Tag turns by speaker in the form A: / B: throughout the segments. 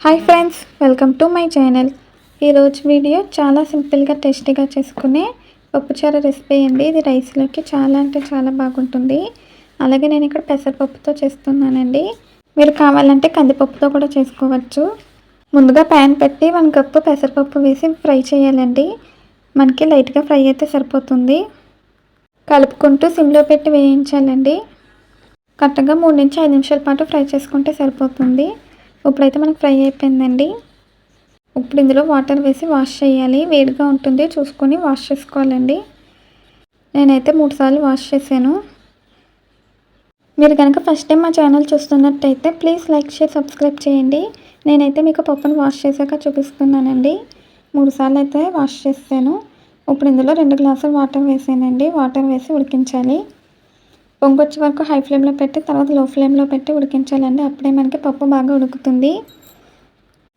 A: Hi friends, welcome to my channel. ఈరోజు video చాలా సింపుల్గా టేస్టీగా చేసుకునే పప్పుచారు రెసిపీ అండి. ఇది రైస్లోకి చాలా అంటే చాలా బాగుంటుంది. అలాగే నేను ఇక్కడ పెసరపప్పుతో చేస్తున్నానండి. మీరు కావాలంటే కందిపప్పుతో కూడా చేసుకోవచ్చు. ముందుగా ప్యాన్ పెట్టి 1 కప్పు పెసరపప్పు వేసి ఫ్రై చేయాలండి. మనకి లైట్గా ఫ్రై అయితే సరిపోతుంది. కలుపుకుంటూ సిమ్లో పెట్టి వేయించాలండి. కరెక్ట్గా 3 నుంచి 5 నిమిషాల పాటు ఫ్రై చేసుకుంటే సరిపోతుంది. ఇప్పుడైతే మనకు ఫ్రై అయిపోయిందండి. ఇప్పుడు ఇందులో వాటర్ వేసి వాష్ చేయాలి. వేడిగా ఉంటుంది, చూసుకొని వాష్ చేసుకోవాలండి. నేనైతే 3 సార్లు వాష్ చేశాను. మీరు కనుక ఫస్ట్ టైం మా ఛానల్ చూస్తున్నట్టయితే ప్లీజ్ లైక్, షేర్, సబ్స్క్రైబ్ చేయండి. నేనైతే మీకు పప్పును వాష్ చేశాక చూపిస్తున్నానండి. 3 సార్లు అయితే వాష్ చేశాను. ఇప్పుడు ఇందులో 2 గ్లాసులు వాటర్ వేసానండి. వాటర్ వేసి ఉడికించాలి. పొంగొచ్చే వరకు హై ఫ్లేమ్లో పెట్టి తర్వాత లో ఫ్లేమ్లో పెట్టి ఉడికించాలండి. అప్పుడే మనకి పప్పు బాగా ఉడుకుతుంది.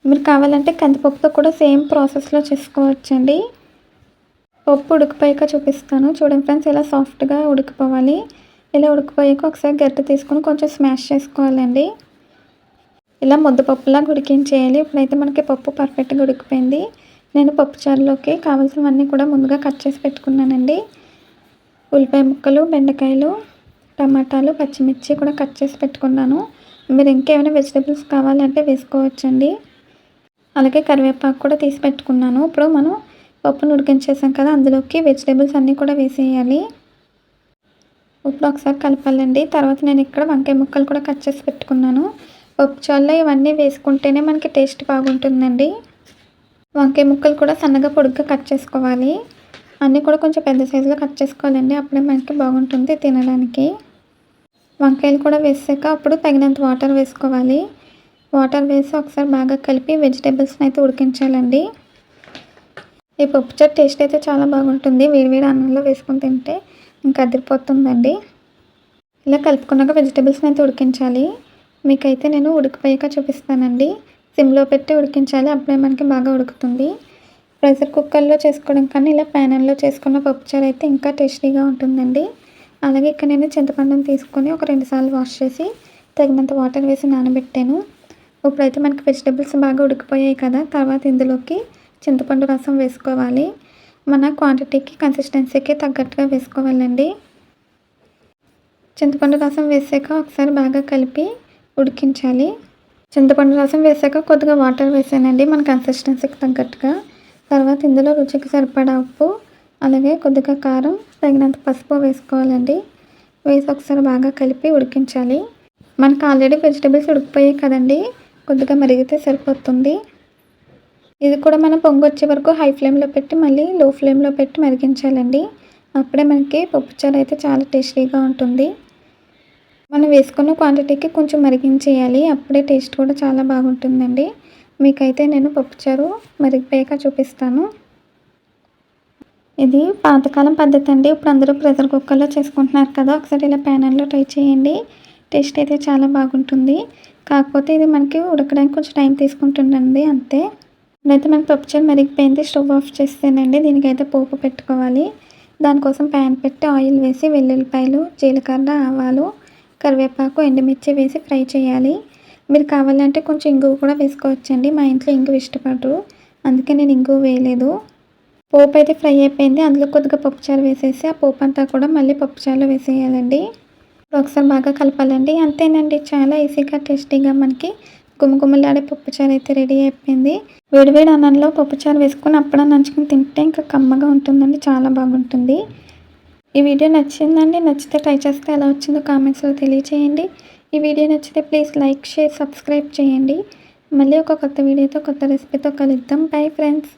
A: మీరు కావాలంటే కందిపప్పుతో కూడా సేమ్ ప్రాసెస్లో చేసుకోవచ్చండి. పప్పు ఉడికిపోయాక చూపిస్తాను. చూడండి ఫ్రెండ్స్, ఇలా సాఫ్ట్గా ఉడికిపోవాలి. ఇలా ఉడికిపోయాక ఒకసారి గరిటె తీసుకొని కొంచెం స్మాష్ చేసుకోవాలండి. ఇలా ముద్దపప్పులాగా ఉడికించేయాలి. ఇప్పుడైతే మనకి పప్పు పర్ఫెక్ట్గా ఉడికిపోయింది. నేను పప్పు చారులోకి కావాల్సినవన్నీ కూడా ముందుగా కట్ చేసి పెట్టుకున్నానండి. ఉల్లిపాయ ముక్కలు, బెండకాయలు, టమాటాలు, పచ్చిమిర్చి కూడా కట్ చేసి పెట్టుకున్నాను. మీరు ఇంకేమైనా వెజిటేబుల్స్ కావాలంటే వేసుకోవచ్చండి. అలాగే కరివేపాకు కూడా తీసి పెట్టుకున్నాను. ఇప్పుడు మనం పప్పును ఉడికించేసాం కదా, అందులోకి వెజిటేబుల్స్ అన్నీ కూడా వేసేయాలి. ఇప్పుడు ఒకసారి కలపాలండి. తర్వాత నేను ఇక్కడ వంకాయ ముక్కలు కూడా కట్ చేసి పెట్టుకున్నాను. పప్పు చారులో ఇవన్నీ వేసుకుంటేనే మనకి టేస్ట్ బాగుంటుందండి. వంకాయ ముక్కలు కూడా సన్నగా పొడుగ్గా కట్ చేసుకోవాలి. అన్నీ కూడా కొంచెం పెద్ద సైజులో కట్ చేసుకోవాలండి. అప్పుడే మనకి బాగుంటుంది తినడానికి. వంకాయలు కూడా వేసాక అప్పుడు తగినంత వాటర్ వేసుకోవాలి. వాటర్ వేసి ఒకసారి బాగా కలిపి వెజిటేబుల్స్ని అయితే ఉడికించాలండి. ఈ పప్పుచారు టేస్ట్ అయితే చాలా బాగుంటుంది. వేడివేడి అన్నంలో వేసుకొని తింటే ఇంకా అదిరిపోతుందండి. ఇలా కలుపుకున్నాక వెజిటేబుల్స్ని అయితే ఉడికించాలి. మీకైతే నేను ఉడికిపోయాక చూపిస్తానండి. సిమ్లో పెట్టి ఉడికించాలి. అప్పుడే మనకి బాగా ఉడుకుతుంది. ప్రెషర్ కుక్కర్లో చేసుకోవడం కన్నా ఇలా ప్యానెల్లో చేసుకున్న పప్పుచారు అయితే ఇంకా టేస్టీగా ఉంటుందండి. అలాగే ఇక్కడ నేను చింతపండుని తీసుకొని ఒక 2 సార్లు వాష్ చేసి తగినంత వాటర్ వేసి నానబెట్టాను. ఇప్పుడైతే మనకి వెజిటేబుల్స్ బాగా ఉడికిపోయాయి కదా, తర్వాత ఇందులోకి చింతపండు రసం వేసుకోవాలి. మన క్వాంటిటీకి, కన్సిస్టెన్సీకి తగ్గట్టుగా వేసుకోవాలండి. చింతపండు రసం వేసాక ఒకసారి బాగా కలిపి ఉడికించాలి. చింతపండు రసం వేసాక కొద్దిగా వాటర్ వేసానండి మన కన్సిస్టెన్సీకి తగ్గట్టుగా. తర్వాత ఇందులో రుచికి సరిపడా ఉప్పు, అలాగే కొద్దిగా కారం, తగినంత పసుపు వేసుకోవాలండి. వేసి ఒకసారి బాగా కలిపి ఉడికించాలి. మనకు ఆల్రెడీ వెజిటేబుల్స్ ఉడికిపోయాయి కదండి, కొద్దిగా మరిగితే సరిపోతుంది. ఇది కూడా మనం పొంగొచ్చే వరకు హై ఫ్లేమ్లో పెట్టి మళ్ళీ లో ఫ్లేమ్లో పెట్టి మరిగించాలండి. అప్పుడే మనకి పప్పుచారు అయితే చాలా టేస్టీగా ఉంటుంది. మనం వేసుకున్న క్వాంటిటీకి కొంచెం మరిగించేయాలి. అప్పుడే టేస్ట్ కూడా చాలా బాగుంటుందండి. మీకైతే నేను పప్పుచారు మరిగిపోయాక చూపిస్తాను. ఇది పాతకాలం పద్ధతి అండి. ఇప్పుడు అందరూ ప్రెషర్ కుక్కర్లో చేసుకుంటున్నారు కదా, ఒకసారి ఇలా ప్యానెల్లో ట్రై చేయండి. టేస్ట్ అయితే చాలా బాగుంటుంది. కాకపోతే ఇది మనకి ఉడకడానికి కొంచెం టైం తీసుకుంటుందండి, అంతే. ఇప్పుడైతే మనకి పప్పుచారు మరిగిపోయింది. స్టవ్ ఆఫ్ చేస్తేనండి దీనికైతే పోపు పెట్టుకోవాలి. దానికోసం ప్యాన్ పెట్టి ఆయిల్ వేసి వెల్లుల్లిపాయలు, జీలకర్ర, ఆవాలు, కరివేపాకు, ఎండుమిర్చి వేసి ఫ్రై చేయాలి. మీరు కావాలంటే కొంచెం ఇంగువ కూడా వేసుకోవచ్చండి. మా ఇంట్లో ఇంగువ ఇష్టపడరు, అందుకే నేను ఇంగువ వేయలేదు. పోపు అయితే ఫ్రై అయిపోయింది. అందులో కొద్దిగా పప్పుచారు వేసేసి ఆ పోపు అంతా కూడా మళ్ళీ పప్పుచారులో వేసేయాలండి. ఒకసారి బాగా కలపాలండి. అంతేనండి, చాలా ఈజీగా టేస్టీగా మనకి గుమగుమలాడే పప్పుచారు అయితే రెడీ అయిపోయింది. వేడివేడి అన్నంలో పప్పుచారు వేసుకొని అప్పడం నంచుకొని తింటే ఇంకా కమ్మగా ఉంటుందండి, చాలా బాగుంటుంది. ఈ వీడియో నచ్చిందండి. నచ్చితే ట్రై చేస్తే ఎలా వచ్చిందో కామెంట్స్లో తెలియచేయండి. ఈ వీడియో నచ్చితే ప్లీజ్ లైక్, షేర్, సబ్స్క్రైబ్ చేయండి. మళ్ళీ ఒక కొత్త వీడియోతో, కొత్త రెసిపీతో కలుద్దాం. Bye friends.